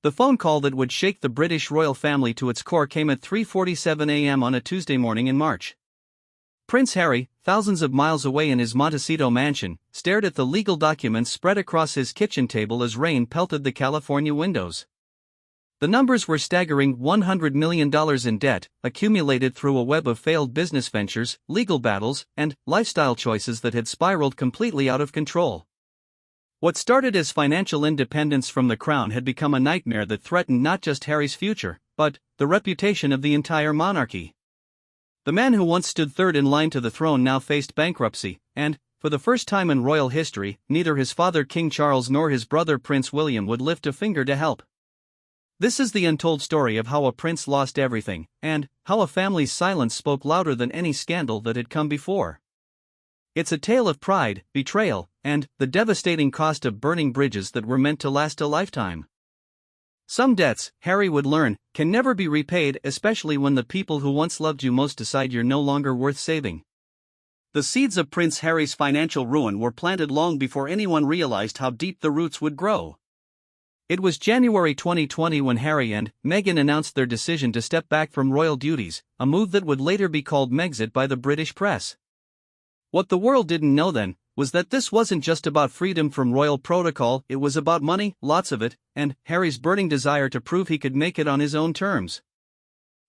The phone call that would shake the British royal family to its core came at 3:47 a.m. on a Tuesday morning in March. Prince Harry, thousands of miles away in his Montecito mansion, stared at the legal documents spread across his kitchen table as rain pelted the California windows. The numbers were staggering: $100 million in debt, accumulated through a web of failed business ventures, legal battles, and lifestyle choices that had spiraled completely out of control. What started as financial independence from the crown had become a nightmare that threatened not just Harry's future, but the reputation of the entire monarchy. The man who once stood third in line to the throne now faced bankruptcy, and, for the first time in royal history, neither his father King Charles nor his brother Prince William would lift a finger to help. This is the untold story of how a prince lost everything, and how a family's silence spoke louder than any scandal that had come before. It's a tale of pride, betrayal, and the devastating cost of burning bridges that were meant to last a lifetime. Some debts, Harry would learn, can never be repaid, especially when the people who once loved you most decide you're no longer worth saving. The seeds of Prince Harry's financial ruin were planted long before anyone realized how deep the roots would grow. It was January 2020 when Harry and Meghan announced their decision to step back from royal duties, a move that would later be called Megxit by the British press. What the world didn't know then was that this wasn't just about freedom from royal protocol. It was about money, lots of it, and Harry's burning desire to prove he could make it on his own terms.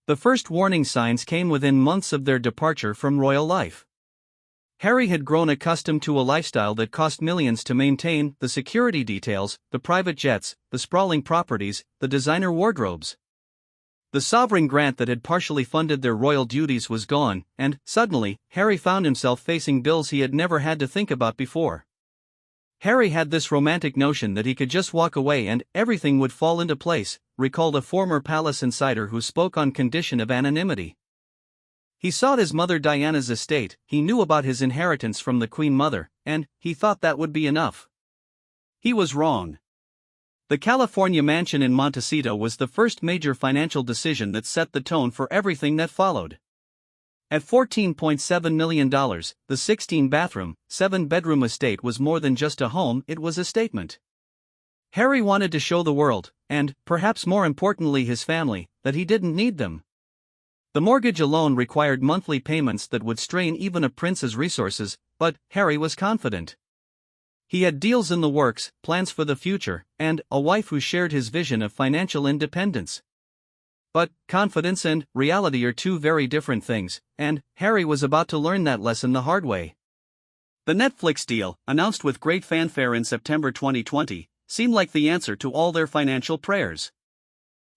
The first warning signs came within months of their departure from royal life. Harry had grown accustomed to a lifestyle that cost millions to maintain: the security details, the private jets, the sprawling properties, the designer wardrobes. The sovereign grant that had partially funded their royal duties was gone, and, suddenly, Harry found himself facing bills he had never had to think about before. Harry had this romantic notion that he could just walk away and everything would fall into place, recalled a former palace insider who spoke on condition of anonymity. He sought his mother Diana's estate, he knew about his inheritance from the Queen Mother, and he thought that would be enough. He was wrong. The California mansion in Montecito was the first major financial decision that set the tone for everything that followed. At $14.7 million, the 16-bathroom, 7-bedroom estate was more than just a home, it was a statement. Harry wanted to show the world, and, perhaps more importantly his family, that he didn't need them. The mortgage alone required monthly payments that would strain even a prince's resources, but Harry was confident. He had deals in the works, plans for the future, and a wife who shared his vision of financial independence. But confidence and reality are two very different things, and Harry was about to learn that lesson the hard way. The Netflix deal, announced with great fanfare in September 2020, seemed like the answer to all their financial prayers.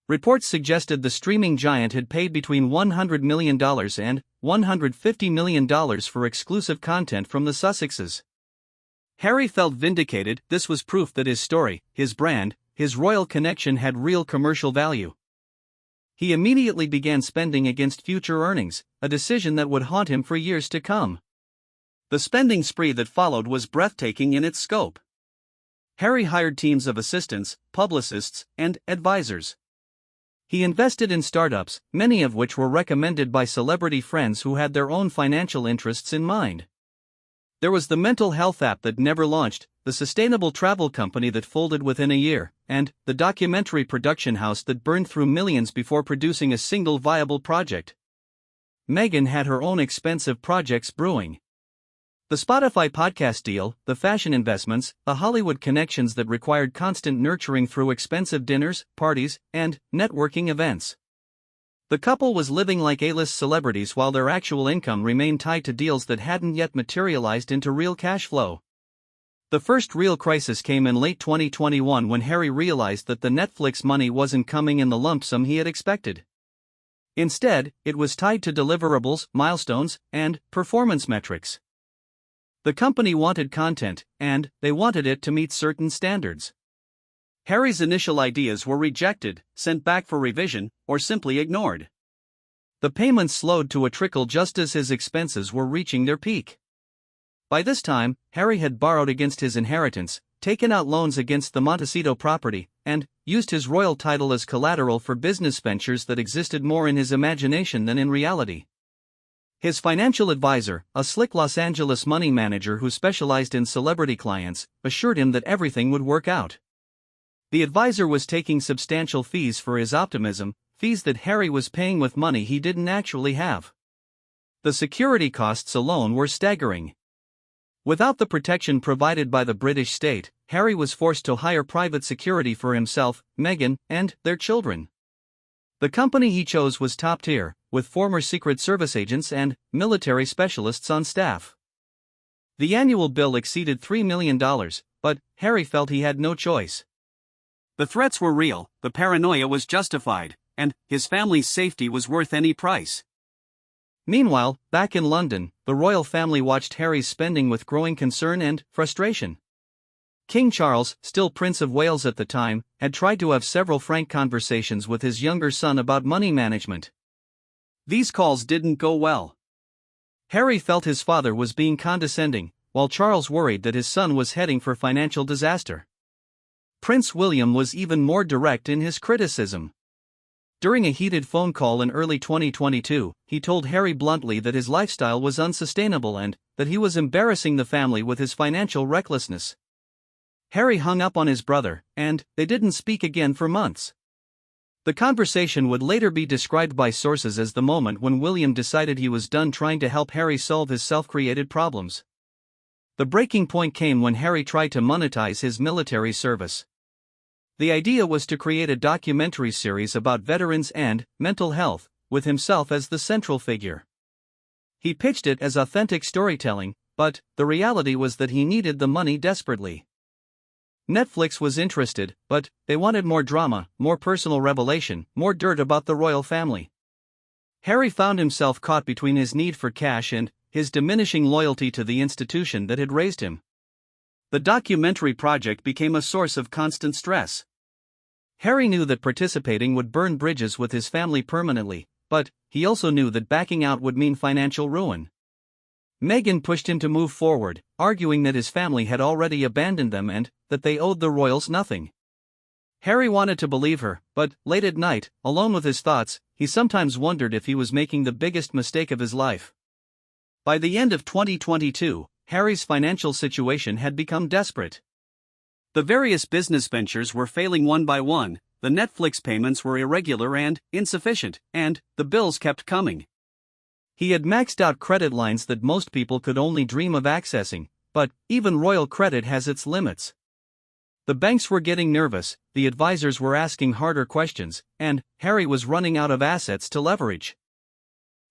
Reports suggested the streaming giant had paid between $100 million and $150 million for exclusive content from the Sussexes. Harry felt vindicated. This was proof that his story, his brand, his royal connection had real commercial value. He immediately began spending against future earnings, a decision that would haunt him for years to come. The spending spree that followed was breathtaking in its scope. Harry hired teams of assistants, publicists, and advisors. He invested in startups, many of which were recommended by celebrity friends who had their own financial interests in mind. There was the mental health app that never launched, the sustainable travel company that folded within a year, and the documentary production house that burned through millions before producing a single viable project. Meghan had her own expensive projects brewing. The Spotify podcast deal, the fashion investments, the Hollywood connections that required constant nurturing through expensive dinners, parties, and networking events. The couple was living like A-list celebrities while their actual income remained tied to deals that hadn't yet materialized into real cash flow. The first real crisis came in late 2021 when Harry realized that the Netflix money wasn't coming in the lump sum he had expected. Instead, it was tied to deliverables, milestones, and performance metrics. The company wanted content, and they wanted it to meet certain standards. Harry's initial ideas were rejected, sent back for revision, or simply ignored. The payments slowed to a trickle just as his expenses were reaching their peak. By this time, Harry had borrowed against his inheritance, taken out loans against the Montecito property, and used his royal title as collateral for business ventures that existed more in his imagination than in reality. His financial advisor, a slick Los Angeles money manager who specialized in celebrity clients, assured him that everything would work out. The advisor was taking substantial fees for his optimism, fees that Harry was paying with money he didn't actually have. The security costs alone were staggering. Without the protection provided by the British state, Harry was forced to hire private security for himself, Meghan, and their children. The company he chose was top tier, with former Secret Service agents and military specialists on staff. The annual bill exceeded $3 million, but Harry felt he had no choice. The threats were real, the paranoia was justified, and his family's safety was worth any price. Meanwhile, back in London, the royal family watched Harry's spending with growing concern and frustration. King Charles, still Prince of Wales at the time, had tried to have several frank conversations with his younger son about money management. These calls didn't go well. Harry felt his father was being condescending, while Charles worried that his son was heading for financial disaster. Prince William was even more direct in his criticism. During a heated phone call in early 2022, he told Harry bluntly that his lifestyle was unsustainable and that he was embarrassing the family with his financial recklessness. Harry hung up on his brother, and they didn't speak again for months. The conversation would later be described by sources as the moment when William decided he was done trying to help Harry solve his self-created problems. The breaking point came when Harry tried to monetize his military service. The idea was to create a documentary series about veterans and mental health, with himself as the central figure. He pitched it as authentic storytelling, but the reality was that he needed the money desperately. Netflix was interested, but they wanted more drama, more personal revelation, more dirt about the royal family. Harry found himself caught between his need for cash and his diminishing loyalty to the institution that had raised him. The documentary project became a source of constant stress. Harry knew that participating would burn bridges with his family permanently, but he also knew that backing out would mean financial ruin. Meghan pushed him to move forward, arguing that his family had already abandoned them and that they owed the royals nothing. Harry wanted to believe her, but late at night, alone with his thoughts, he sometimes wondered if he was making the biggest mistake of his life. By the end of 2022, Harry's financial situation had become desperate. The various business ventures were failing one by one, the Netflix payments were irregular and insufficient, and the bills kept coming. He had maxed out credit lines that most people could only dream of accessing, but even royal credit has its limits. The banks were getting nervous, the advisors were asking harder questions, and Harry was running out of assets to leverage.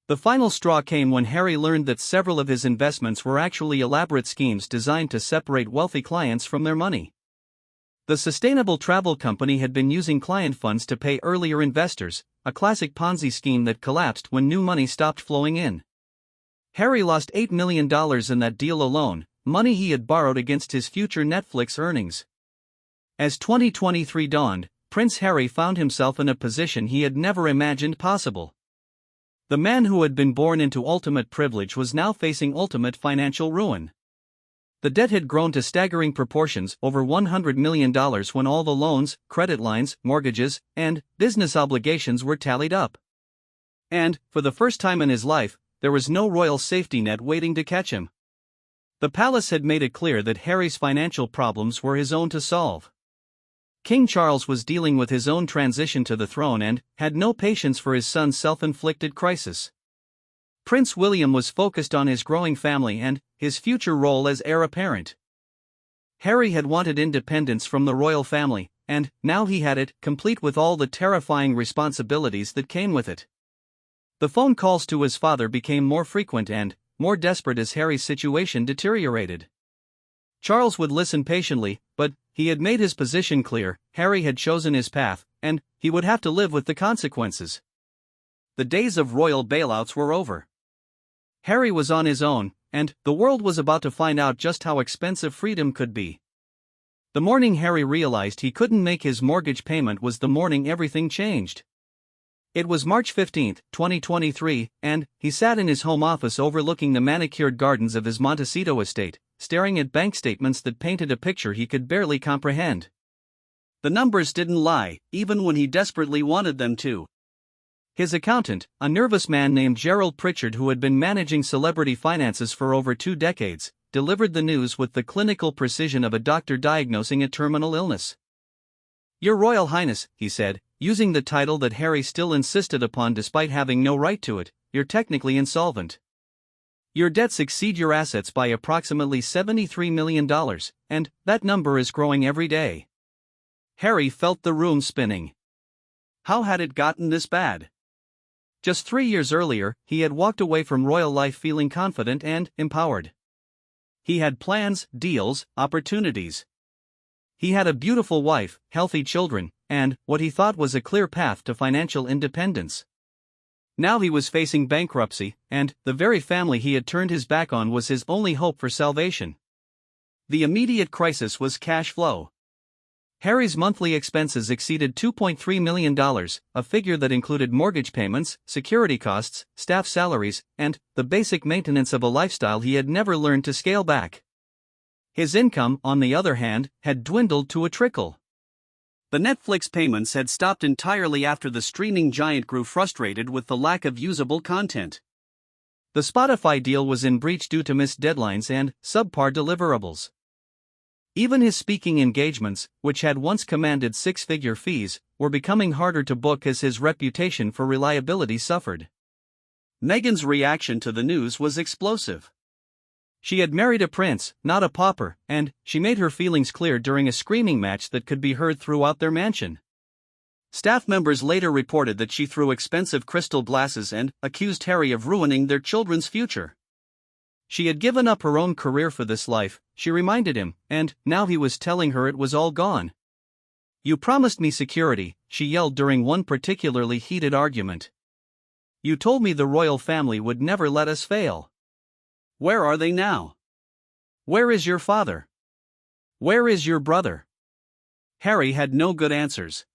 The final straw came when Harry learned that several of his investments were actually elaborate schemes designed to separate wealthy clients from their money. The Sustainable Travel Company had been using client funds to pay earlier investors, a classic Ponzi scheme that collapsed when new money stopped flowing in. Harry lost $8 million in that deal alone, money he had borrowed against his future Netflix earnings. As 2023 dawned, Prince Harry found himself in a position he had never imagined possible. The man who had been born into ultimate privilege was now facing ultimate financial ruin. The debt had grown to staggering proportions, over $100 million when all the loans, credit lines, mortgages, and business obligations were tallied up. And, for the first time in his life, there was no royal safety net waiting to catch him. The palace had made it clear that Harry's financial problems were his own to solve. King Charles was dealing with his own transition to the throne and had no patience for his son's self-inflicted crisis. Prince William was focused on his growing family and his future role as heir apparent. Harry had wanted independence from the royal family, and now he had it, complete with all the terrifying responsibilities that came with it. The phone calls to his father became more frequent and more desperate as Harry's situation deteriorated. Charles would listen patiently, but he had made his position clear. Harry had chosen his path, and he would have to live with the consequences. The days of royal bailouts were over. Harry was on his own, and the world was about to find out just how expensive freedom could be. The morning Harry realized he couldn't make his mortgage payment was the morning everything changed. It was March 15, 2023, and he sat in his home office overlooking the manicured gardens of his Montecito estate, staring at bank statements that painted a picture he could barely comprehend. The numbers didn't lie, even when he desperately wanted them to. His accountant, a nervous man named Gerald Pritchard who had been managing celebrity finances for over 2 decades, delivered the news with the clinical precision of a doctor diagnosing a terminal illness. "Your Royal Highness," he said, using the title that Harry still insisted upon despite having no right to it, "you're technically insolvent. Your debts exceed your assets by approximately $73 million, and that number is growing every day." Harry felt the room spinning. How had it gotten this bad? Just 3 years earlier, he had walked away from royal life feeling confident and empowered. He had plans, deals, opportunities. He had a beautiful wife, healthy children, and what he thought was a clear path to financial independence. Now he was facing bankruptcy, and the very family he had turned his back on was his only hope for salvation. The immediate crisis was cash flow. Harry's monthly expenses exceeded $2.3 million, a figure that included mortgage payments, security costs, staff salaries, and the basic maintenance of a lifestyle he had never learned to scale back. His income, on the other hand, had dwindled to a trickle. The Netflix payments had stopped entirely after the streaming giant grew frustrated with the lack of usable content. The Spotify deal was in breach due to missed deadlines and subpar deliverables. Even his speaking engagements, which had once commanded six-figure fees, were becoming harder to book as his reputation for reliability suffered. Meghan's reaction to the news was explosive. She had married a prince, not a pauper, and she made her feelings clear during a screaming match that could be heard throughout their mansion. Staff members later reported that she threw expensive crystal glasses and accused Harry of ruining their children's future. She had given up her own career for this life, she reminded him, and now he was telling her it was all gone. "You promised me security," she yelled during one particularly heated argument. "You told me the royal family would never let us fail. Where are they now? Where is your father? Where is your brother?" Harry had no good answers.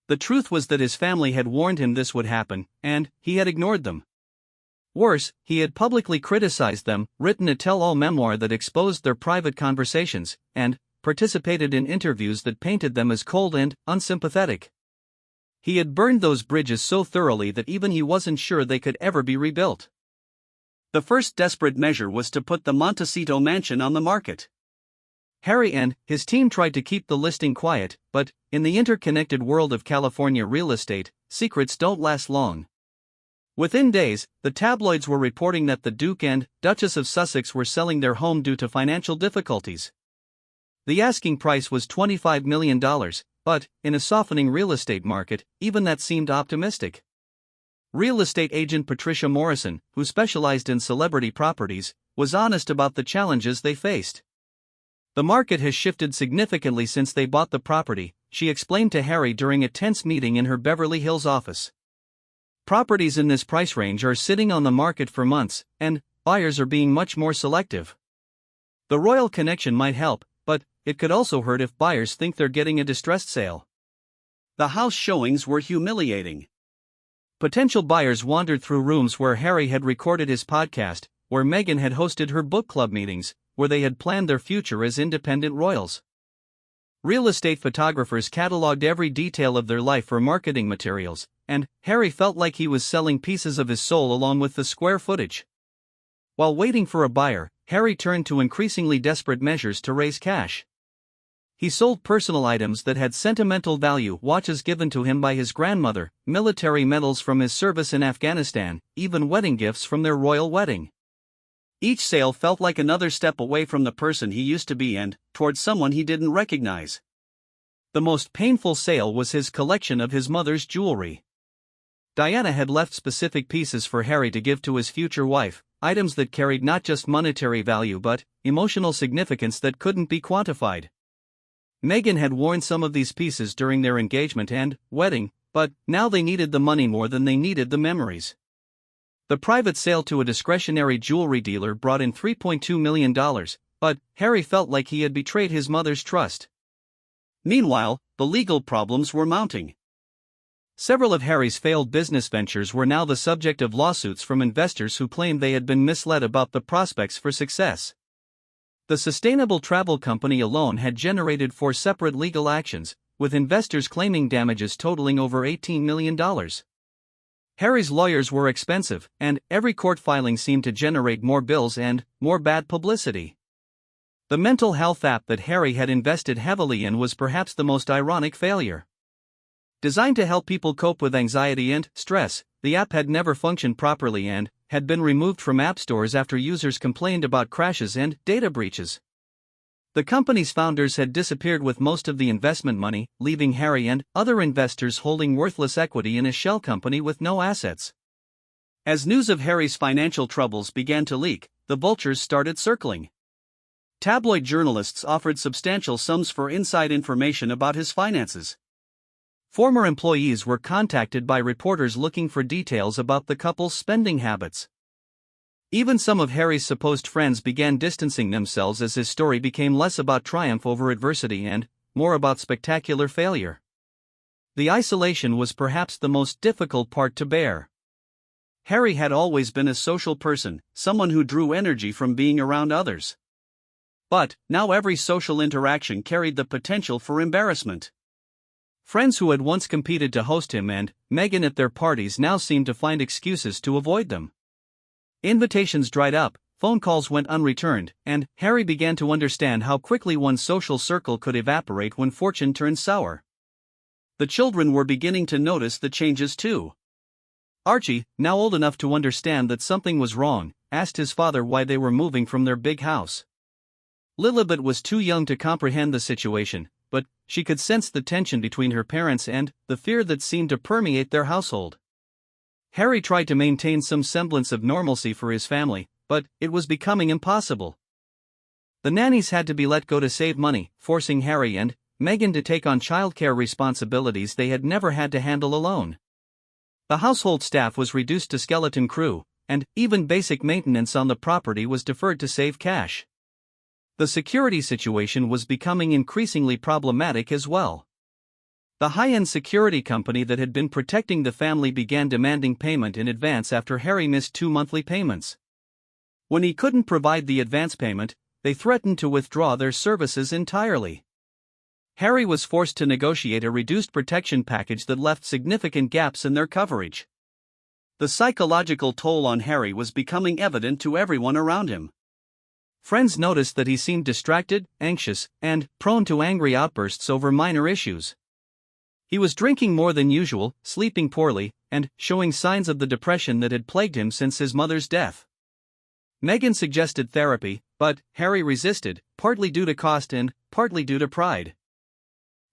The truth was that his family had warned him this would happen, and he had ignored them. Worse, he had publicly criticized them, written a tell-all memoir that exposed their private conversations, and participated in interviews that painted them as cold and unsympathetic. He had burned those bridges so thoroughly that even he wasn't sure they could ever be rebuilt. The first desperate measure was to put the Montecito mansion on the market. Harry and his team tried to keep the listing quiet, but, in the interconnected world of California real estate, secrets don't last long. Within days, the tabloids were reporting that the Duke and Duchess of Sussex were selling their home due to financial difficulties. The asking price was $25 million, but, in a softening real estate market, even that seemed optimistic. Real estate agent Patricia Morrison, who specialized in celebrity properties, was honest about the challenges they faced. "The market has shifted significantly since they bought the property," she explained to Harry during a tense meeting in her Beverly Hills office. "Properties in this price range are sitting on the market for months, and buyers are being much more selective. The royal connection might help, but it could also hurt if buyers think they're getting a distressed sale." The house showings were humiliating. Potential buyers wandered through rooms where Harry had recorded his podcast, where Meghan had hosted her book club meetings, where they had planned their future as independent royals. Real estate photographers catalogued every detail of their life for marketing materials, and Harry felt like he was selling pieces of his soul along with the square footage. While waiting for a buyer, Harry turned to increasingly desperate measures to raise cash. He sold personal items that had sentimental value, watches given to him by his grandmother, military medals from his service in Afghanistan, even wedding gifts from their royal wedding. Each sale felt like another step away from the person he used to be and towards someone he didn't recognize. The most painful sale was his collection of his mother's jewelry. Diana had left specific pieces for Harry to give to his future wife, items that carried not just monetary value but emotional significance that couldn't be quantified. Meghan had worn some of these pieces during their engagement and wedding, but now they needed the money more than they needed the memories. The private sale to a discretionary jewelry dealer brought in $3.2 million, but Harry felt like he had betrayed his mother's trust. Meanwhile, the legal problems were mounting. Several of Harry's failed business ventures were now the subject of lawsuits from investors who claimed they had been misled about the prospects for success. The sustainable travel company alone had generated 4 separate legal actions, with investors claiming damages totaling over $18 million. Harry's lawyers were expensive, and every court filing seemed to generate more bills and more bad publicity. The mental health app that Harry had invested heavily in was perhaps the most ironic failure. Designed to help people cope with anxiety and stress, the app had never functioned properly and had been removed from app stores after users complained about crashes and data breaches. The company's founders had disappeared with most of the investment money, leaving Harry and other investors holding worthless equity in a shell company with no assets. As news of Harry's financial troubles began to leak, the vultures started circling. Tabloid journalists offered substantial sums for inside information about his finances. Former employees were contacted by reporters looking for details about the couple's spending habits. Even some of Harry's supposed friends began distancing themselves as his story became less about triumph over adversity and more about spectacular failure. The isolation was perhaps the most difficult part to bear. Harry had always been a social person, someone who drew energy from being around others. But now every social interaction carried the potential for embarrassment. Friends who had once competed to host him and Meghan at their parties now seemed to find excuses to avoid them. Invitations dried up, phone calls went unreturned, and Harry began to understand how quickly one's social circle could evaporate when fortune turned sour. The children were beginning to notice the changes too. Archie, now old enough to understand that something was wrong, asked his father why they were moving from their big house. Lilibet was too young to comprehend the situation, but she could sense the tension between her parents and the fear that seemed to permeate their household. Harry tried to maintain some semblance of normalcy for his family, but it was becoming impossible. The nannies had to be let go to save money, forcing Harry and Meghan to take on childcare responsibilities they had never had to handle alone. The household staff was reduced to skeleton crew, and even basic maintenance on the property was deferred to save cash. The security situation was becoming increasingly problematic as well. The high-end security company that had been protecting the family began demanding payment in advance after Harry missed 2 monthly payments. When he couldn't provide the advance payment, they threatened to withdraw their services entirely. Harry was forced to negotiate a reduced protection package that left significant gaps in their coverage. The psychological toll on Harry was becoming evident to everyone around him. Friends noticed that he seemed distracted, anxious, and prone to angry outbursts over minor issues. He was drinking more than usual, sleeping poorly, and showing signs of the depression that had plagued him since his mother's death. Meghan suggested therapy, but Harry resisted, partly due to cost and partly due to pride.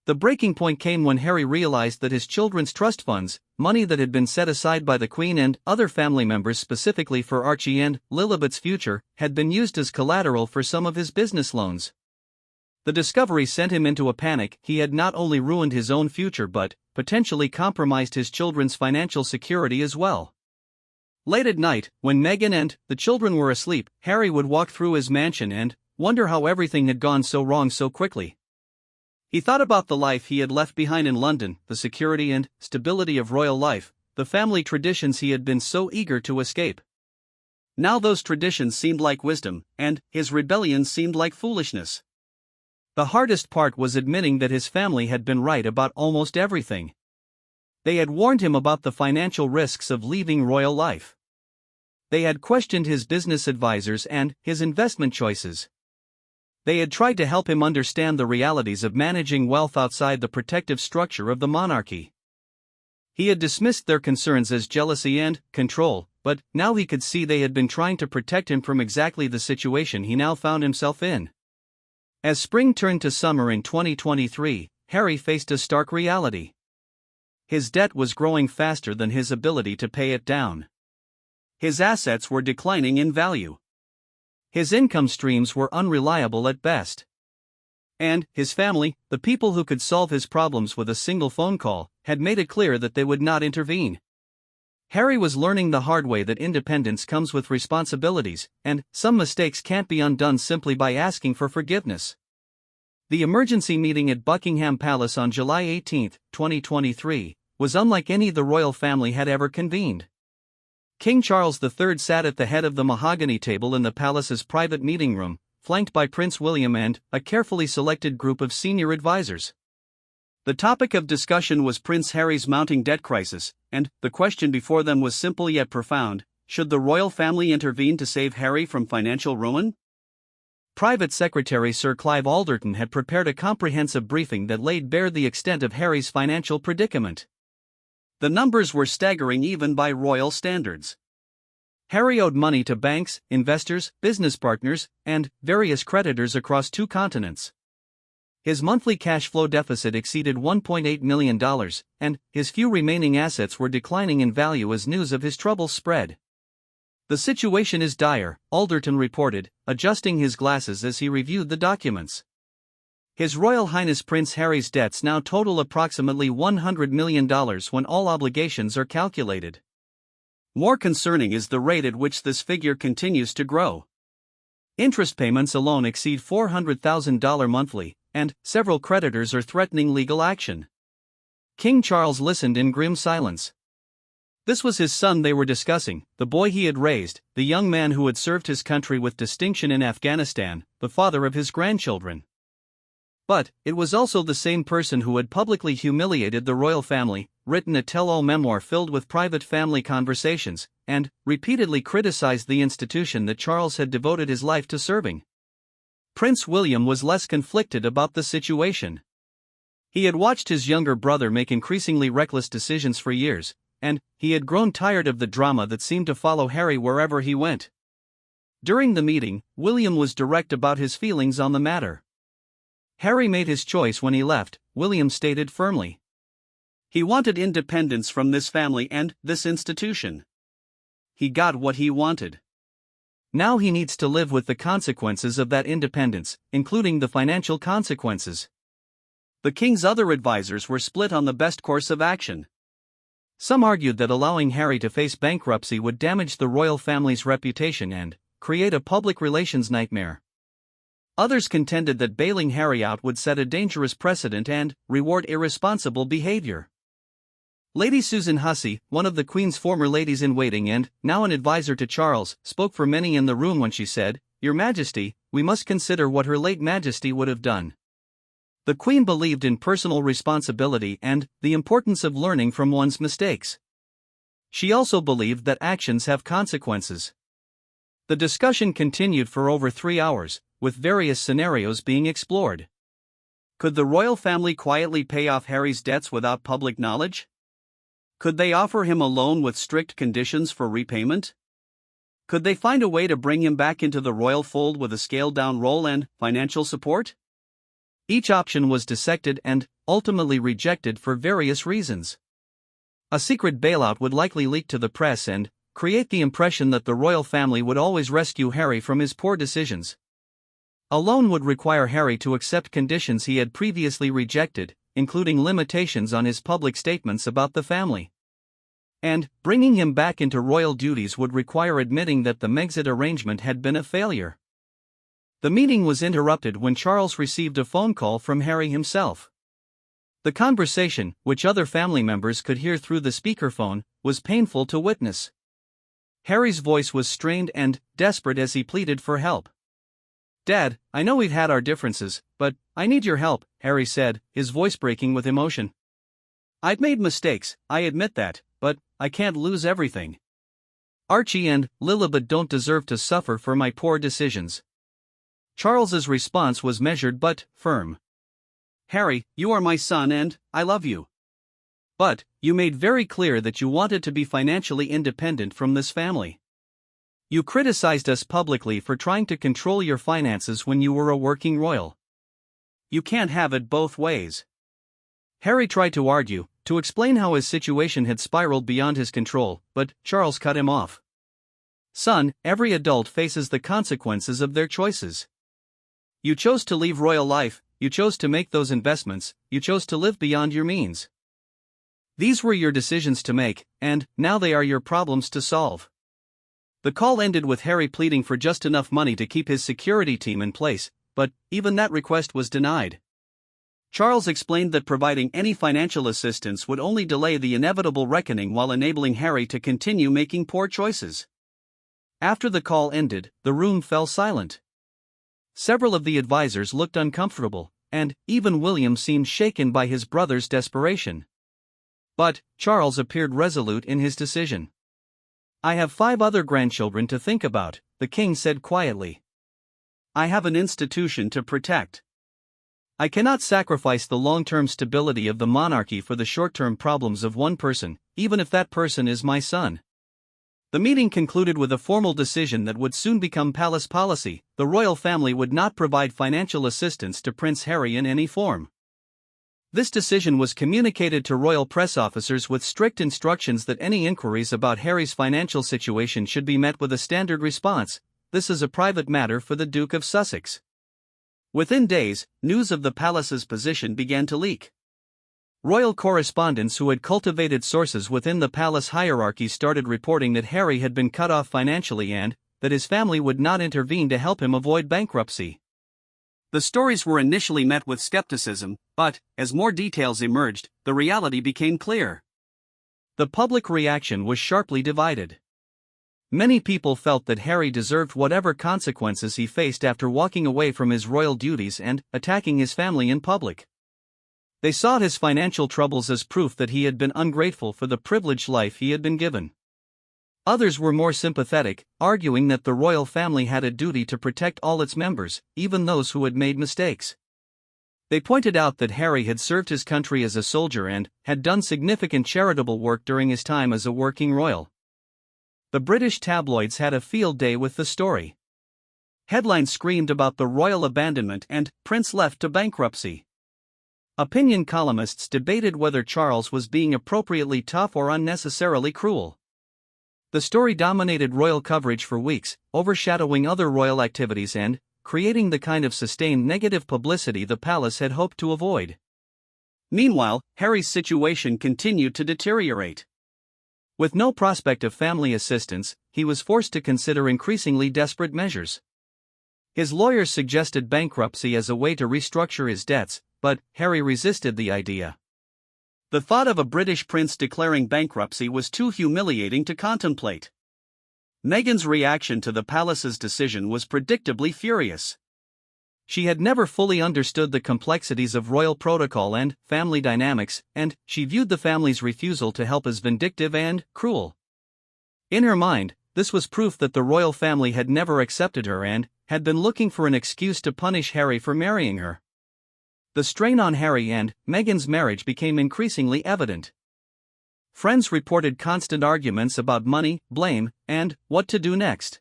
The breaking point came when Harry realized that his children's trust funds, money that had been set aside by the Queen and other family members specifically for Archie and Lilibet's future, had been used as collateral for some of his business loans. The discovery sent him into a panic. He had not only ruined his own future but potentially compromised his children's financial security as well. Late at night, when Meghan and the children were asleep, Harry would walk through his mansion and wonder how everything had gone so wrong so quickly. He thought about the life he had left behind in London, the security and stability of royal life, the family traditions he had been so eager to escape. Now those traditions seemed like wisdom, and his rebellion seemed like foolishness. The hardest part was admitting that his family had been right about almost everything. They had warned him about the financial risks of leaving royal life. They had questioned his business advisors and his investment choices. They had tried to help him understand the realities of managing wealth outside the protective structure of the monarchy. He had dismissed their concerns as jealousy and control, but now he could see they had been trying to protect him from exactly the situation he now found himself in. As spring turned to summer in 2023, Harry faced a stark reality. His debt was growing faster than his ability to pay it down. His assets were declining in value. His income streams were unreliable at best. And his family, the people who could solve his problems with a single phone call, had made it clear that they would not intervene. Harry was learning the hard way that independence comes with responsibilities, and some mistakes can't be undone simply by asking for forgiveness. The emergency meeting at Buckingham Palace on July 18, 2023, was unlike any the royal family had ever convened. King Charles III sat at the head of the mahogany table in the palace's private meeting room, flanked by Prince William and a carefully selected group of senior advisors. The topic of discussion was Prince Harry's mounting debt crisis, and the question before them was simple yet profound: should the royal family intervene to save Harry from financial ruin? Private Secretary Sir Clive Alderton had prepared a comprehensive briefing that laid bare the extent of Harry's financial predicament. The numbers were staggering even by royal standards. Harry owed money to banks, investors, business partners, and various creditors across 2 continents. His monthly cash flow deficit exceeded $1.8 million, and his few remaining assets were declining in value as news of his troubles spread. "The situation is dire," Alderton reported, adjusting his glasses as he reviewed the documents. His Royal Highness Prince Harry's debts now total approximately $100 million when all obligations are calculated. More concerning is the rate at which this figure continues to grow. Interest payments alone exceed $400,000 monthly, and several creditors are threatening legal action. King Charles listened in grim silence. This was his son they were discussing, the boy he had raised, the young man who had served his country with distinction in Afghanistan, the father of his grandchildren. But it was also the same person who had publicly humiliated the royal family, written a tell-all memoir filled with private family conversations, and repeatedly criticized the institution that Charles had devoted his life to serving. Prince William was less conflicted about the situation. He had watched his younger brother make increasingly reckless decisions for years, and he had grown tired of the drama that seemed to follow Harry wherever he went. During the meeting, William was direct about his feelings on the matter. Harry made his choice when he left, William stated firmly. He wanted independence from this family and this institution. He got what he wanted. Now he needs to live with the consequences of that independence, including the financial consequences. The king's other advisors were split on the best course of action. Some argued that allowing Harry to face bankruptcy would damage the royal family's reputation and create a public relations nightmare. Others contended that bailing Harry out would set a dangerous precedent and reward irresponsible behavior. Lady Susan Hussey, one of the Queen's former ladies-in-waiting and now an advisor to Charles, spoke for many in the room when she said, "Your Majesty, we must consider what Her late Majesty would have done." The Queen believed in personal responsibility and the importance of learning from one's mistakes. She also believed that actions have consequences. The discussion continued for over 3 hours, with various scenarios being explored. Could the royal family quietly pay off Harry's debts without public knowledge? Could they offer him a loan with strict conditions for repayment? Could they find a way to bring him back into the royal fold with a scaled-down role and financial support? Each option was dissected and ultimately rejected for various reasons. A secret bailout would likely leak to the press and create the impression that the royal family would always rescue Harry from his poor decisions. A loan would require Harry to accept conditions he had previously rejected, including limitations on his public statements about the family. And bringing him back into royal duties would require admitting that the Megxit arrangement had been a failure. The meeting was interrupted when Charles received a phone call from Harry himself. The conversation, which other family members could hear through the speakerphone, was painful to witness. Harry's voice was strained and desperate as he pleaded for help. "Dad, I know we've had our differences, but I need your help," Harry said, his voice breaking with emotion. "I've made mistakes, I admit that, but I can't lose everything. Archie and Lilibet don't deserve to suffer for my poor decisions." Charles's response was measured but firm. "Harry, you are my son and I love you. But you made very clear that you wanted to be financially independent from this family. You criticized us publicly for trying to control your finances when you were a working royal. You can't have it both ways." Harry tried to argue, to explain how his situation had spiraled beyond his control, but Charles cut him off. "Son, every adult faces the consequences of their choices. You chose to leave royal life, you chose to make those investments, you chose to live beyond your means. These were your decisions to make, and now they are your problems to solve." The call ended with Harry pleading for just enough money to keep his security team in place, but even that request was denied. Charles explained that providing any financial assistance would only delay the inevitable reckoning while enabling Harry to continue making poor choices. After the call ended, the room fell silent. Several of the advisors looked uncomfortable, and even William seemed shaken by his brother's desperation. But Charles appeared resolute in his decision. "I have 5 other grandchildren to think about," the king said quietly. I have an institution to protect. I cannot sacrifice the long-term stability of the monarchy for the short-term problems of one person, even if that person is my son. The meeting concluded with a formal decision that would soon become palace policy. The royal family would not provide financial assistance to Prince Harry in any form. This decision was communicated to royal press officers with strict instructions that any inquiries about Harry's financial situation should be met with a standard response: "This is a private matter for the Duke of Sussex." Within days, news of the palace's position began to leak. Royal correspondents who had cultivated sources within the palace hierarchy started reporting that Harry had been cut off financially and that his family would not intervene to help him avoid bankruptcy. The stories were initially met with skepticism, but, as more details emerged, the reality became clear. The public reaction was sharply divided. Many people felt that Harry deserved whatever consequences he faced after walking away from his royal duties and attacking his family in public. They saw his financial troubles as proof that he had been ungrateful for the privileged life he had been given. Others were more sympathetic, arguing that the royal family had a duty to protect all its members, even those who had made mistakes. They pointed out that Harry had served his country as a soldier and had done significant charitable work during his time as a working royal. The British tabloids had a field day with the story. Headlines screamed about the royal abandonment and Prince left to bankruptcy. Opinion columnists debated whether Charles was being appropriately tough or unnecessarily cruel. The story dominated royal coverage for weeks, overshadowing other royal activities and creating the kind of sustained negative publicity the palace had hoped to avoid. Meanwhile, Harry's situation continued to deteriorate. With no prospect of family assistance, he was forced to consider increasingly desperate measures. His lawyers suggested bankruptcy as a way to restructure his debts, but Harry resisted the idea. The thought of a British prince declaring bankruptcy was too humiliating to contemplate. Meghan's reaction to the palace's decision was predictably furious. She had never fully understood the complexities of royal protocol and family dynamics, and she viewed the family's refusal to help as vindictive and cruel. In her mind, this was proof that the royal family had never accepted her and had been looking for an excuse to punish Harry for marrying her. The strain on Harry and Meghan's marriage became increasingly evident. Friends reported constant arguments about money, blame, and what to do next.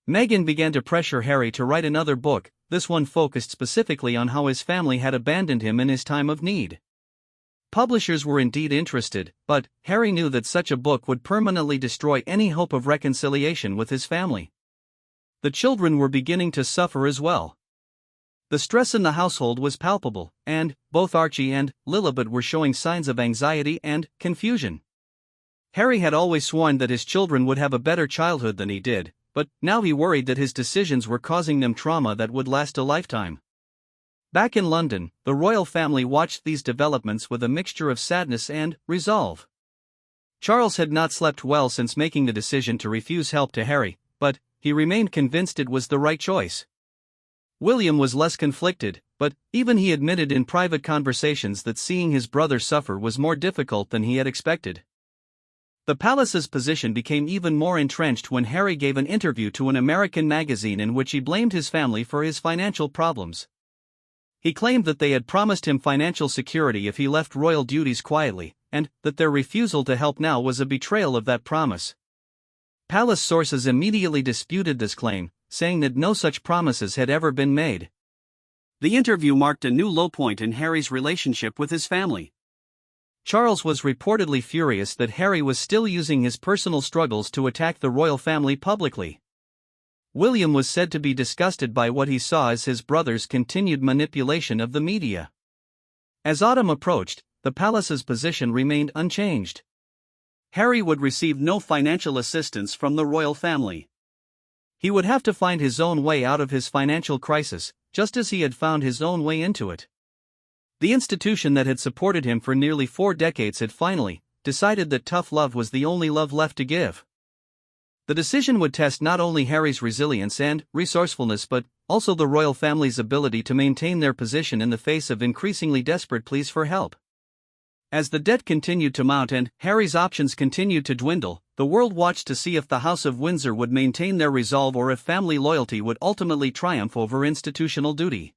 Meghan began to pressure Harry to write another book, this one focused specifically on how his family had abandoned him in his time of need. Publishers were indeed interested, but Harry knew that such a book would permanently destroy any hope of reconciliation with his family. The children were beginning to suffer as well. The stress in the household was palpable, and both Archie and Lilibet were showing signs of anxiety and confusion. Harry had always sworn that his children would have a better childhood than he did, but now he worried that his decisions were causing them trauma that would last a lifetime. Back in London, the royal family watched these developments with a mixture of sadness and resolve. Charles had not slept well since making the decision to refuse help to Harry, but he remained convinced it was the right choice. William was less conflicted, but even he admitted in private conversations that seeing his brother suffer was more difficult than he had expected. The palace's position became even more entrenched when Harry gave an interview to an American magazine in which he blamed his family for his financial problems. He claimed that they had promised him financial security if he left royal duties quietly, and that their refusal to help now was a betrayal of that promise. Palace sources immediately disputed this claim, saying that no such promises had ever been made. The interview marked a new low point in Harry's relationship with his family. Charles was reportedly furious that Harry was still using his personal struggles to attack the royal family publicly. William was said to be disgusted by what he saw as his brother's continued manipulation of the media. As autumn approached, the palace's position remained unchanged. Harry would receive no financial assistance from the royal family. He would have to find his own way out of his financial crisis, just as he had found his own way into it. The institution that had supported him for nearly 4 decades had finally decided that tough love was the only love left to give. The decision would test not only Harry's resilience and resourcefulness but also the royal family's ability to maintain their position in the face of increasingly desperate pleas for help. As the debt continued to mount and Harry's options continued to dwindle, the world watched to see if the House of Windsor would maintain their resolve or if family loyalty would ultimately triumph over institutional duty.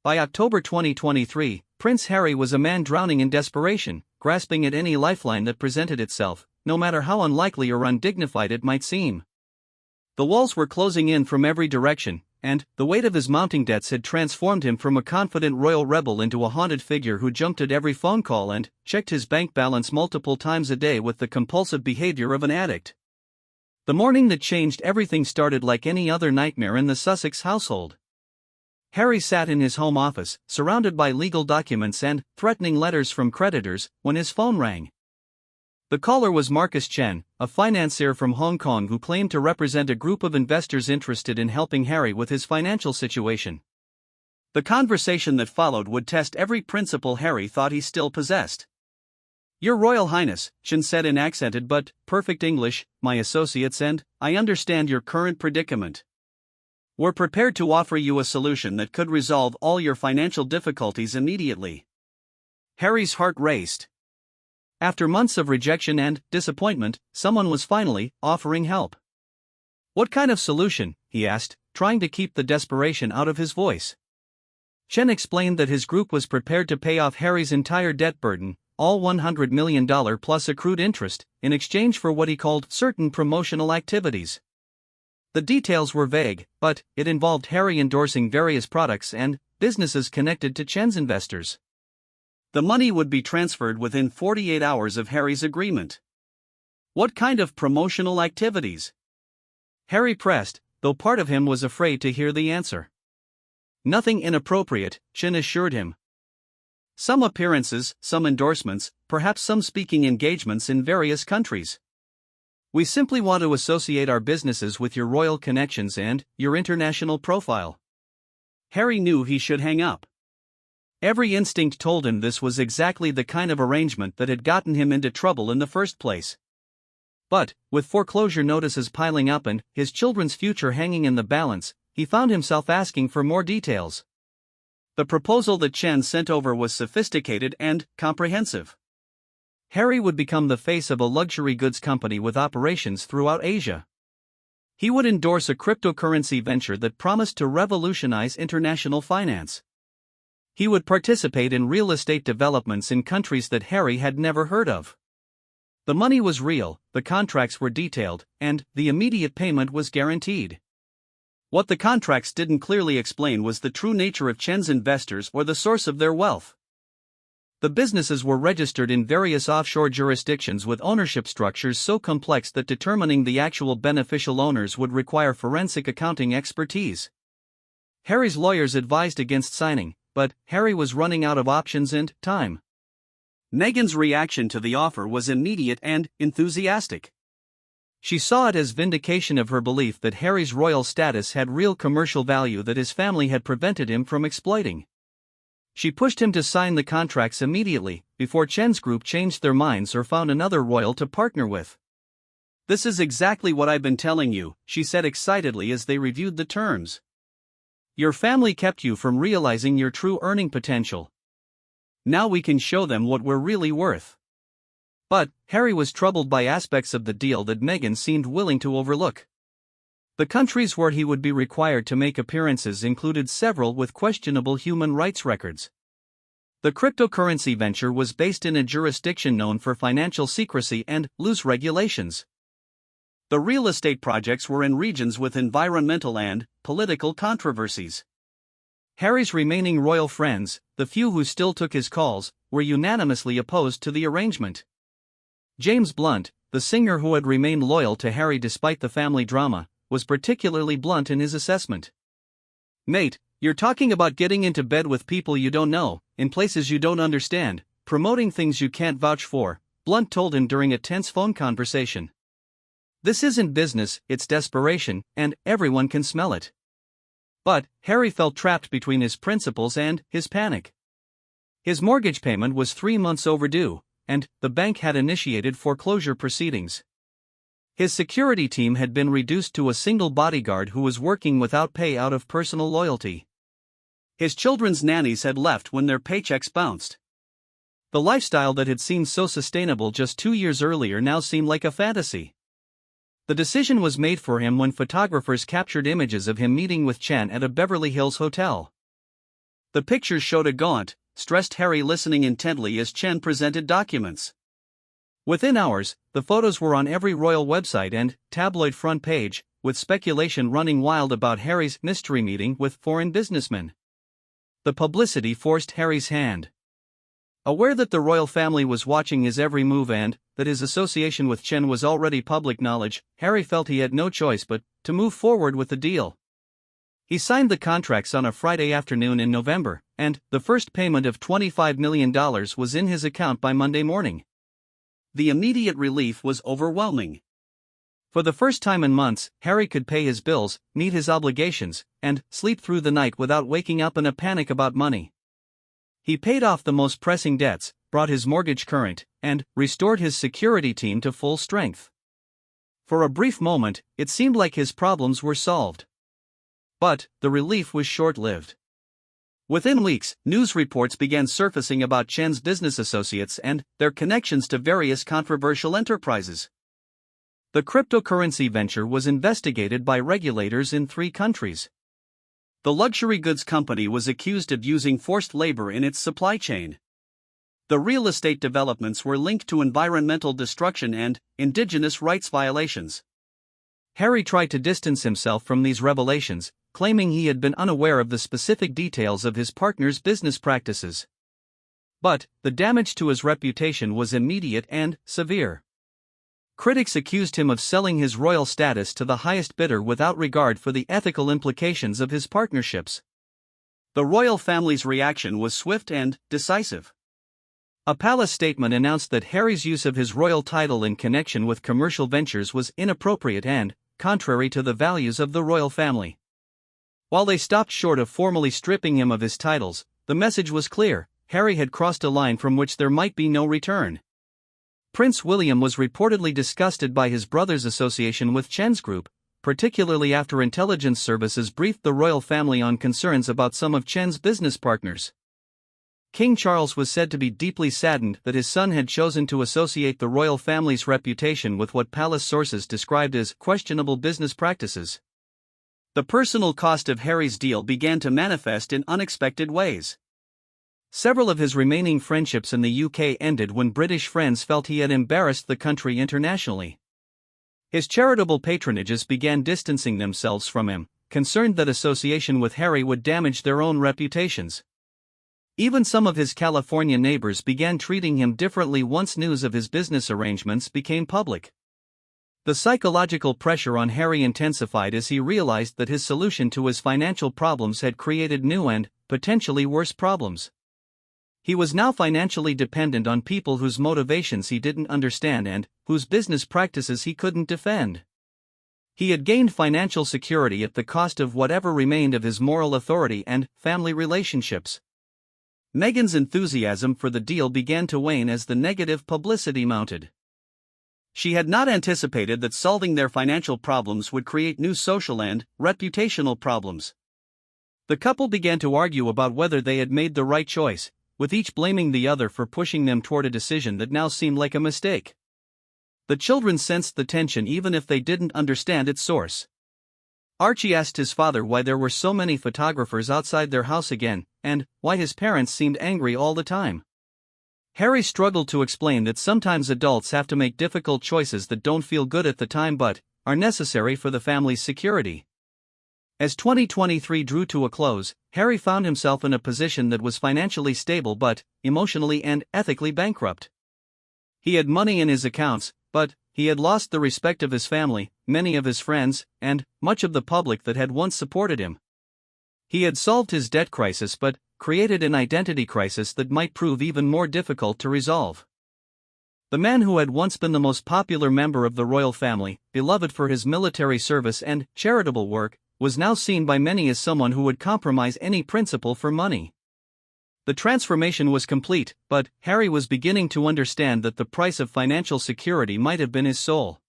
By October 2023, Prince Harry was a man drowning in desperation, grasping at any lifeline that presented itself, no matter how unlikely or undignified it might seem. The walls were closing in from every direction, and the weight of his mounting debts had transformed him from a confident royal rebel into a haunted figure who jumped at every phone call and checked his bank balance multiple times a day with the compulsive behavior of an addict. The morning that changed everything started like any other nightmare in the Sussex household. Harry sat in his home office, surrounded by legal documents and threatening letters from creditors, when his phone rang. The caller was Marcus Chen, a financier from Hong Kong who claimed to represent a group of investors interested in helping Harry with his financial situation. The conversation that followed would test every principle Harry thought he still possessed. "Your Royal Highness," Chen said in accented but perfect English, "my associates and I understand your current predicament. We're prepared to offer you a solution that could resolve all your financial difficulties immediately." Harry's heart raced. After months of rejection and disappointment, someone was finally offering help. "What kind of solution?" he asked, trying to keep the desperation out of his voice. Chen explained that his group was prepared to pay off Harry's entire debt burden, all $100 million plus accrued interest, in exchange for what he called certain promotional activities. The details were vague, but it involved Harry endorsing various products and businesses connected to Chen's investors. The money would be transferred within 48 hours of Harry's agreement. What kind of promotional activities? Harry pressed, though part of him was afraid to hear the answer. Nothing inappropriate, Chen assured him. Some appearances, some endorsements, perhaps some speaking engagements in various countries. We simply want to associate our businesses with your royal connections and your international profile. Harry knew he should hang up. Every instinct told him this was exactly the kind of arrangement that had gotten him into trouble in the first place. But, with foreclosure notices piling up and his children's future hanging in the balance, he found himself asking for more details. The proposal that Chen sent over was sophisticated and comprehensive. Harry would become the face of a luxury goods company with operations throughout Asia. He would endorse a cryptocurrency venture that promised to revolutionize international finance. He would participate in real estate developments in countries that Harry had never heard of. The money was real, the contracts were detailed, and the immediate payment was guaranteed. What the contracts didn't clearly explain was the true nature of Chen's investors or the source of their wealth. The businesses were registered in various offshore jurisdictions with ownership structures so complex that determining the actual beneficial owners would require forensic accounting expertise. Harry's lawyers advised against signing, but Harry was running out of options and time. Meghan's reaction to the offer was immediate and enthusiastic. She saw it as vindication of her belief that Harry's royal status had real commercial value that his family had prevented him from exploiting. She pushed him to sign the contracts immediately, before Chen's group changed their minds or found another royal to partner with. "This is exactly what I've been telling you," she said excitedly as they reviewed the terms. "Your family kept you from realizing your true earning potential. Now we can show them what we're really worth." But Harry was troubled by aspects of the deal that Meghan seemed willing to overlook. The countries where he would be required to make appearances included several with questionable human rights records. The cryptocurrency venture was based in a jurisdiction known for financial secrecy and loose regulations. The real estate projects were in regions with environmental and political controversies. Harry's remaining royal friends, the few who still took his calls, were unanimously opposed to the arrangement. James Blunt, the singer who had remained loyal to Harry despite the family drama, was particularly blunt in his assessment. "Mate, you're talking about getting into bed with people you don't know, in places you don't understand, promoting things you can't vouch for," Blunt told him during a tense phone conversation. "This isn't business, it's desperation, and everyone can smell it." But Harry felt trapped between his principles and his panic. His mortgage payment was 3 months overdue, and the bank had initiated foreclosure proceedings. His security team had been reduced to a single bodyguard who was working without pay out of personal loyalty. His children's nannies had left when their paychecks bounced. The lifestyle that had seemed so sustainable just 2 years earlier now seemed like a fantasy. The decision was made for him when photographers captured images of him meeting with Chen at a Beverly Hills hotel. The pictures showed a gaunt, stressed Harry listening intently as Chen presented documents. Within hours, the photos were on every royal website and tabloid front page, with speculation running wild about Harry's mystery meeting with foreign businessmen. The publicity forced Harry's hand. Aware that the royal family was watching his every move and that his association with Chen was already public knowledge, Harry felt he had no choice but to move forward with the deal. He signed the contracts on a Friday afternoon in November, and the first payment of $25 million was in his account by Monday morning. The immediate relief was overwhelming. For the first time in months, Harry could pay his bills, meet his obligations, and sleep through the night without waking up in a panic about money. He paid off the most pressing debts, brought his mortgage current, and restored his security team to full strength. For a brief moment, it seemed like his problems were solved. But the relief was short-lived. Within weeks, news reports began surfacing about Chen's business associates and their connections to various controversial enterprises. The cryptocurrency venture was investigated by regulators in 3 countries. The luxury goods company was accused of using forced labor in its supply chain. The real estate developments were linked to environmental destruction and indigenous rights violations. Harry tried to distance himself from these revelations, claiming he had been unaware of the specific details of his partner's business practices. But the damage to his reputation was immediate and severe. Critics accused him of selling his royal status to the highest bidder without regard for the ethical implications of his partnerships. The royal family's reaction was swift and decisive. A palace statement announced that Harry's use of his royal title in connection with commercial ventures was inappropriate and contrary to the values of the royal family. While they stopped short of formally stripping him of his titles, the message was clear: Harry had crossed a line from which there might be no return. Prince William was reportedly disgusted by his brother's association with Chen's group, particularly after intelligence services briefed the royal family on concerns about some of Chen's business partners. King Charles was said to be deeply saddened that his son had chosen to associate the royal family's reputation with what palace sources described as questionable business practices. The personal cost of Harry's deal began to manifest in unexpected ways. Several of his remaining friendships in the UK ended when British friends felt he had embarrassed the country internationally. His charitable patronages began distancing themselves from him, concerned that association with Harry would damage their own reputations. Even some of his California neighbors began treating him differently once news of his business arrangements became public. The psychological pressure on Harry intensified as he realized that his solution to his financial problems had created new and, potentially worse problems. He was now financially dependent on people whose motivations he didn't understand and whose business practices he couldn't defend. He had gained financial security at the cost of whatever remained of his moral authority and family relationships. Meghan's enthusiasm for the deal began to wane as the negative publicity mounted. She had not anticipated that solving their financial problems would create new social and reputational problems. The couple began to argue about whether they had made the right choice, with each blaming the other for pushing them toward a decision that now seemed like a mistake. The children sensed the tension even if they didn't understand its source. Archie asked his father why there were so many photographers outside their house again, and why his parents seemed angry all the time. Harry struggled to explain that sometimes adults have to make difficult choices that don't feel good at the time but are necessary for the family's security. As 2023 drew to a close, Harry found himself in a position that was financially stable but emotionally and ethically bankrupt. He had money in his accounts, but he had lost the respect of his family, many of his friends, and much of the public that had once supported him. He had solved his debt crisis but created an identity crisis that might prove even more difficult to resolve. The man who had once been the most popular member of the royal family, beloved for his military service and charitable work, was now seen by many as someone who would compromise any principle for money. The transformation was complete, but Harry was beginning to understand that the price of financial security might have been his soul.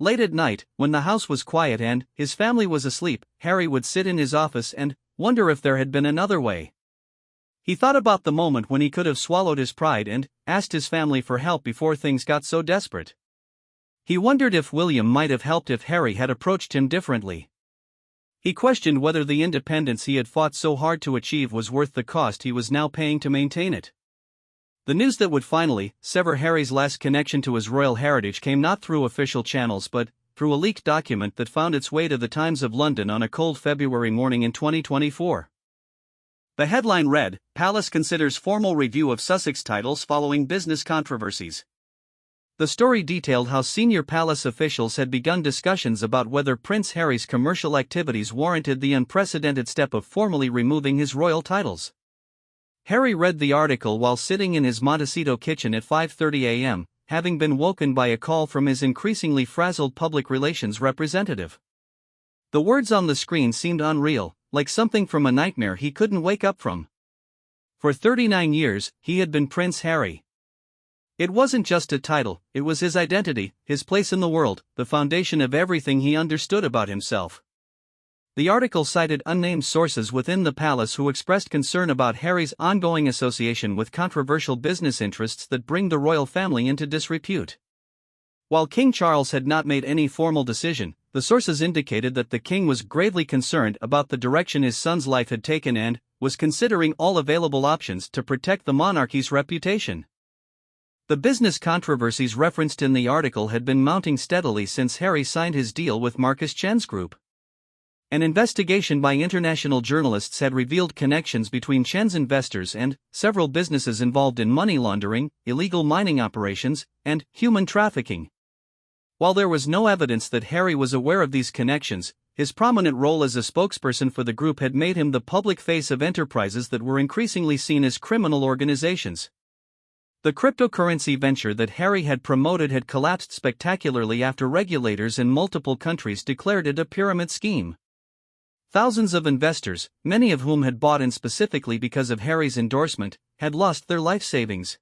Late at night, when the house was quiet and his family was asleep, Harry would sit in his office and wonder if there had been another way. He thought about the moment when he could have swallowed his pride and asked his family for help before things got so desperate. He wondered if William might have helped if Harry had approached him differently. He questioned whether the independence he had fought so hard to achieve was worth the cost he was now paying to maintain it. The news that would finally sever Harry's last connection to his royal heritage came not through official channels but through a leaked document that found its way to the Times of London on a cold February morning in 2024. The headline read, "Palace considers formal review of Sussex titles following business controversies." The story detailed how senior palace officials had begun discussions about whether Prince Harry's commercial activities warranted the unprecedented step of formally removing his royal titles. Harry read the article while sitting in his Montecito kitchen at 5:30 a.m., having been woken by a call from his increasingly frazzled public relations representative. The words on the screen seemed unreal, like something from a nightmare he couldn't wake up from. For 39 years, he had been Prince Harry. It wasn't just a title, it was his identity, his place in the world, the foundation of everything he understood about himself. The article cited unnamed sources within the palace who expressed concern about Harry's ongoing association with controversial business interests that bring the royal family into disrepute. While King Charles had not made any formal decision, the sources indicated that the king was gravely concerned about the direction his son's life had taken and was considering all available options to protect the monarchy's reputation. The business controversies referenced in the article had been mounting steadily since Harry signed his deal with Marcus Chen's group. An investigation by international journalists had revealed connections between Chen's investors and several businesses involved in money laundering, illegal mining operations, and human trafficking. While there was no evidence that Harry was aware of these connections, his prominent role as a spokesperson for the group had made him the public face of enterprises that were increasingly seen as criminal organizations. The cryptocurrency venture that Harry had promoted had collapsed spectacularly after regulators in multiple countries declared it a pyramid scheme. Thousands of investors, many of whom had bought in specifically because of Harry's endorsement, had lost their life savings.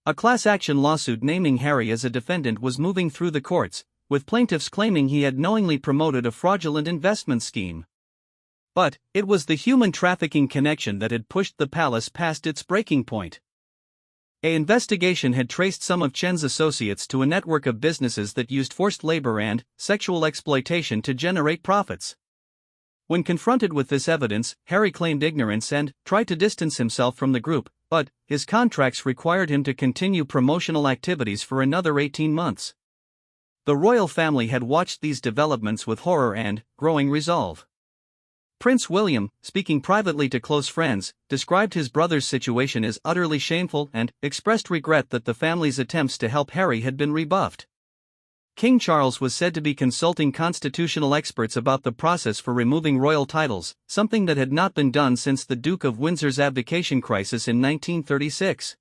A class action lawsuit naming Harry as a defendant was moving through the courts, with plaintiffs claiming he had knowingly promoted a fraudulent investment scheme. But it was the human trafficking connection that had pushed the palace past its breaking point. An investigation had traced some of Chen's associates to a network of businesses that used forced labor and sexual exploitation to generate profits. When confronted with this evidence, Harry claimed ignorance and tried to distance himself from the group, but his contracts required him to continue promotional activities for another 18 months. The royal family had watched these developments with horror and growing resolve. Prince William, speaking privately to close friends, described his brother's situation as utterly shameful and expressed regret that the family's attempts to help Harry had been rebuffed. King Charles was said to be consulting constitutional experts about the process for removing royal titles, something that had not been done since the Duke of Windsor's abdication crisis in 1936.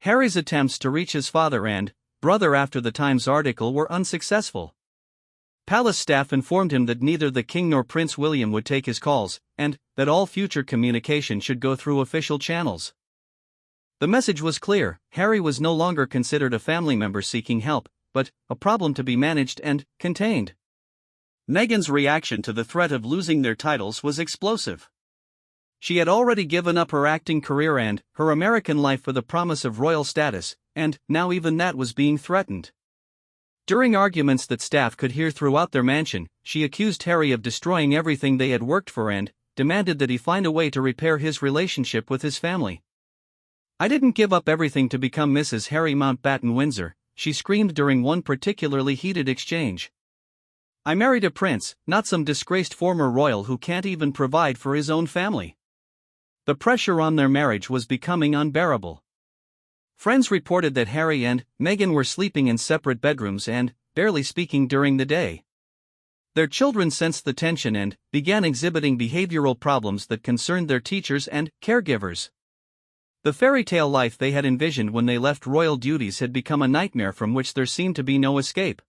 Harry's attempts to reach his father and brother after the Times article were unsuccessful. Palace staff informed him that neither the king nor Prince William would take his calls, and that all future communication should go through official channels. The message was clear: Harry was no longer considered a family member seeking help, but a problem to be managed and contained. Meghan's reaction to the threat of losing their titles was explosive. She had already given up her acting career and her American life for the promise of royal status, and now even that was being threatened. During arguments that staff could hear throughout their mansion, she accused Harry of destroying everything they had worked for and demanded that he find a way to repair his relationship with his family. "I didn't give up everything to become Mrs. Harry Mountbatten Windsor," she screamed during one particularly heated exchange. "I married a prince, not some disgraced former royal who can't even provide for his own family." The pressure on their marriage was becoming unbearable. Friends reported that Harry and Meghan were sleeping in separate bedrooms and barely speaking during the day. Their children sensed the tension and began exhibiting behavioral problems that concerned their teachers and caregivers. The fairy tale life they had envisioned when they left royal duties had become a nightmare from which there seemed to be no escape.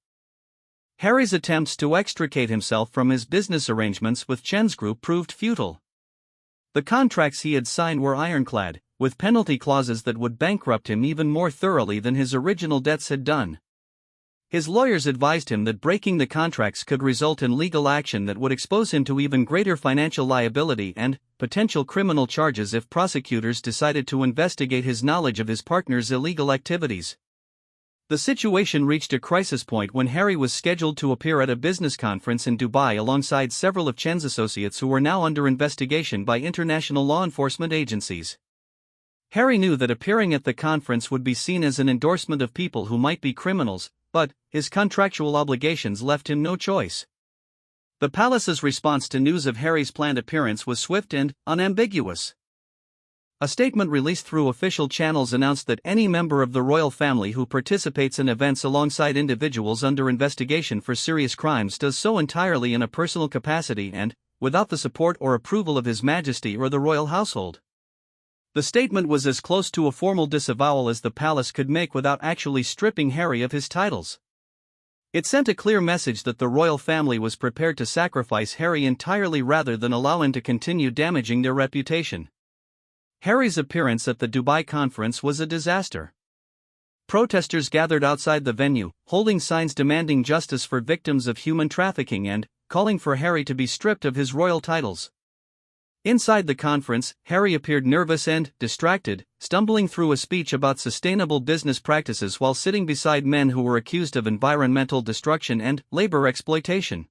Harry's attempts to extricate himself from his business arrangements with Chen's group proved futile. The contracts he had signed were ironclad, with penalty clauses that would bankrupt him even more thoroughly than his original debts had done. His lawyers advised him that breaking the contracts could result in legal action that would expose him to even greater financial liability and potential criminal charges if prosecutors decided to investigate his knowledge of his partner's illegal activities. The situation reached a crisis point when Harry was scheduled to appear at a business conference in Dubai alongside several of Chen's associates who were now under investigation by international law enforcement agencies. Harry knew that appearing at the conference would be seen as an endorsement of people who might be criminals, but his contractual obligations left him no choice. The palace's response to news of Harry's planned appearance was swift and unambiguous. A statement released through official channels announced that any member of the royal family who participates in events alongside individuals under investigation for serious crimes does so entirely in a personal capacity and without the support or approval of His Majesty or the royal household. The statement was as close to a formal disavowal as the palace could make without actually stripping Harry of his titles. It sent a clear message that the royal family was prepared to sacrifice Harry entirely rather than allow him to continue damaging their reputation. Harry's appearance at the Dubai conference was a disaster. Protesters gathered outside the venue, holding signs demanding justice for victims of human trafficking and calling for Harry to be stripped of his royal titles. Inside the conference, Harry appeared nervous and distracted, stumbling through a speech about sustainable business practices while sitting beside men who were accused of environmental destruction and labor exploitation.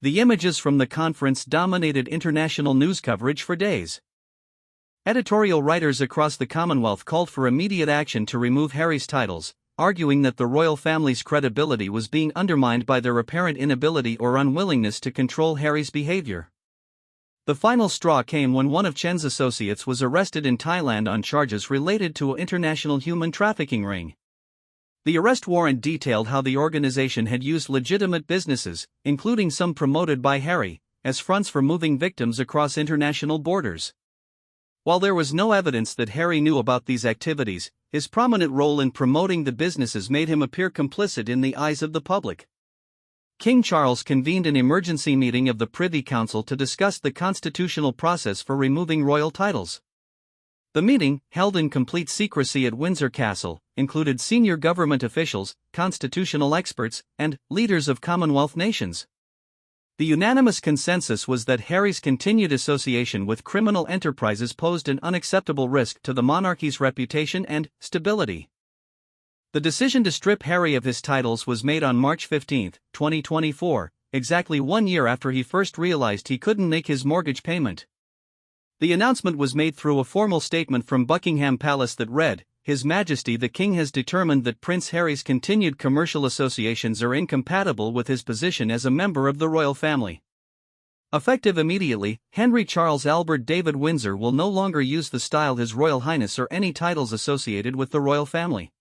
The images from the conference dominated international news coverage for days. Editorial writers across the Commonwealth called for immediate action to remove Harry's titles, arguing that the royal family's credibility was being undermined by their apparent inability or unwillingness to control Harry's behavior. The final straw came when one of Chen's associates was arrested in Thailand on charges related to an international human trafficking ring. The arrest warrant detailed how the organization had used legitimate businesses, including some promoted by Harry, as fronts for moving victims across international borders. While there was no evidence that Harry knew about these activities, his prominent role in promoting the businesses made him appear complicit in the eyes of the public. King Charles convened an emergency meeting of the Privy Council to discuss the constitutional process for removing royal titles. The meeting, held in complete secrecy at Windsor Castle, included senior government officials, constitutional experts, and leaders of Commonwealth nations. The unanimous consensus was that Harry's continued association with criminal enterprises posed an unacceptable risk to the monarchy's reputation and stability. The decision to strip Harry of his titles was made on March 15, 2024, exactly 1 year after he first realized he couldn't make his mortgage payment. The announcement was made through a formal statement from Buckingham Palace that read, "His Majesty the King has determined that Prince Harry's continued commercial associations are incompatible with his position as a member of the royal family." Effective immediately, Henry Charles Albert David Windsor will no longer use the style His Royal Highness or any titles associated with the royal family.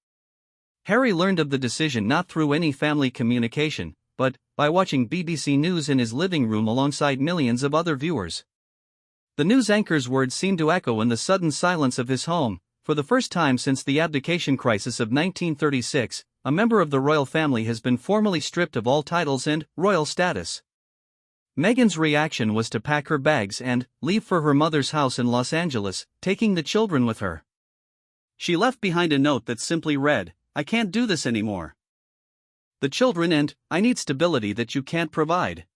Harry learned of the decision not through any family communication, but by watching BBC News in his living room alongside millions of other viewers. The news anchor's words seemed to echo in the sudden silence of his home. For the first time since the abdication crisis of 1936, a member of the royal family has been formally stripped of all titles and royal status. Meghan's reaction was to pack her bags and leave for her mother's house in Los Angeles, taking the children with her. She left behind a note that simply read, "I can't do this anymore. The children and I need stability that you can't provide."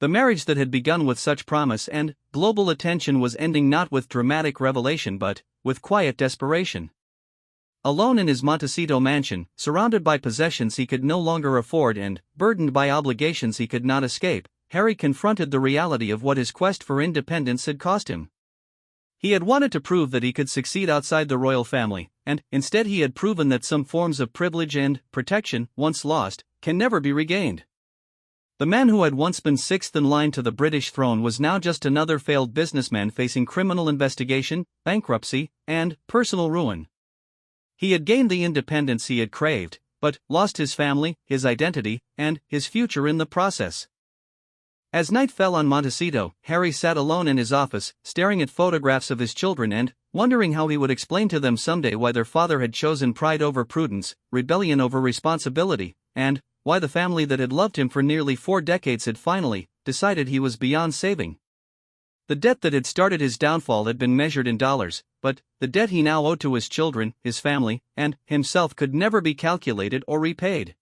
The marriage that had begun with such promise and global attention was ending not with dramatic revelation but with quiet desperation. Alone in his Montecito mansion, surrounded by possessions he could no longer afford and burdened by obligations he could not escape, Harry confronted the reality of what his quest for independence had cost him. He had wanted to prove that he could succeed outside the royal family, and instead he had proven that some forms of privilege and protection, once lost, can never be regained. The man who had once been sixth in line to the British throne was now just another failed businessman facing criminal investigation, bankruptcy, and personal ruin. He had gained the independence he had craved, but lost his family, his identity, and his future in the process. As night fell on Montecito, Harry sat alone in his office, staring at photographs of his children and wondering how he would explain to them someday why their father had chosen pride over prudence, rebellion over responsibility, and why the family that had loved him for nearly 4 decades had finally decided he was beyond saving. The debt that had started his downfall had been measured in dollars, but the debt he now owed to his children, his family, and himself could never be calculated or repaid.